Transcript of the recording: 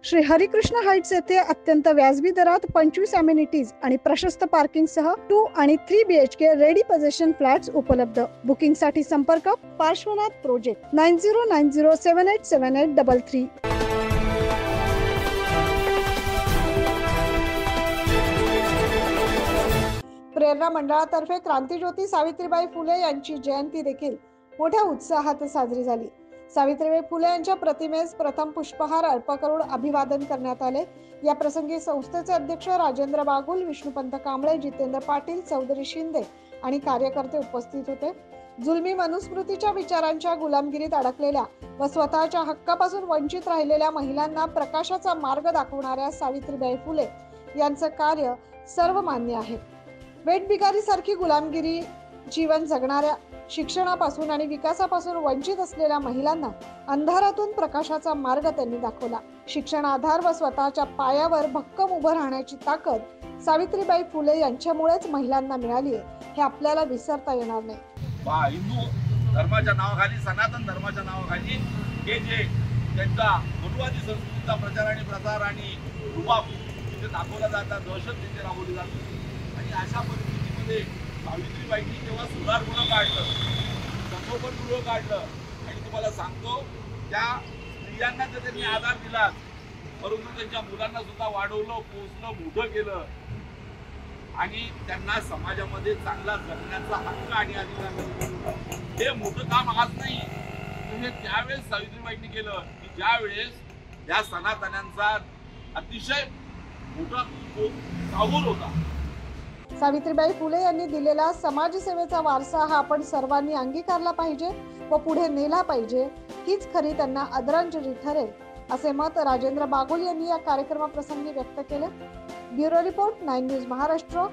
Shri Harikrishna Heights येथे अत्यंत व्याजबी दरात 25 अमेनिटीज आणि प्रशस्त पार्किंग सह 2 आणि 3 BHK रेडी पोझिशन फ्लॅट्स उपलब्ध। बुकिंग साठी संपर्क पार्श्वनाथ प्रोजेक्ट 9090787833। प्रेरणा मंडळातर्फे क्रांतिज्योती सावित्रीबाई फुले यांची जयंती देखील मोठ्या उत्साहात साजरी झाली। सावित्रीबाई फुले यांच्या प्रतिमेस प्रथम पुष्पहार अर्पण करून अभिवादन करण्यात आले। या प्रसंगी संस्थेचे अध्यक्ष राजेंद्र बागुल, विष्णुपंत कांबळे, जितेंद्र पाटील, चौधरी शिंदे आणि कार्यकर्ते उपस्थित होते। जुलमी मनुस्मृतीच्या विचारांच्या गुलामगिरीत अडकलेल्या व स्वतःच्या हक्कापासून वंचित राहिलेल्या महिलांना प्रकाशाचा मार्ग दाखवणाऱ्या सावित्रीबाई फुले यांचं कार्य सर्वमान्य आहे। वेठबिगारी सारखी गुलामगिरी जीवन जगणाऱ्या, शिक्षणापासून आणि विकासापासून वंचित असलेल्या महिलांना अंधारातून प्रकाशाचा मार्ग त्यांनी दाखवला। शिक्षण, आधार व स्वतःच्या पायावर भक्कम उभं राहण्याची ताकद सावित्रीबाई फुले यांच्यामुळेच महिलांना मिळाली आहे, हे आपल्याला विसरता येणार नाही। हिंदू धर्माच्या नावाखाली, सनातन धर्माच्या नावाखाली हे जे त्यांचा मनुवादी संस्कृतीचा प्रचार आणि प्रसार आणि रुबाब तिथे दाखवला जातात, दहशत तिथे राबवली जाते। आणि अशा परिस्थितीमध्ये सावित्रीबाईंनी जेव्हा सुधारगृह काढलं, संगोपनगृह काढलं आणि तुम्हाला सांगतो त्या स्त्रियांना तर त्यांनी आधार दिला, परंतु त्यांच्या मुलांना सुद्धा वाढवलं, पोचलं, मोठं केलं आणि त्यांना समाजामध्ये चांगला जगण्याचा हक्क आणि अधिकार दिला। हे मोठं काम आज नाही, हे त्यावेळेस सावित्रीबाईंनी केलं की ज्यावेळेस या सनातन्यांचा अतिशय मोठा चाहूल होता। सावित्रीबाई फुले यांनी दिलेला समाजसेवेचा वारसा हा आपण सर्वांनी अंगीकारला पाहिजे व पुढे नेला पाहिजे, हीच खरी त्यांना आदरांजली ठरेल, असे मत राजेंद्र बागुल यांनी या कार्यक्रमाप्रसंगी व्यक्त केले। Bureau report 9 news Maharashtra.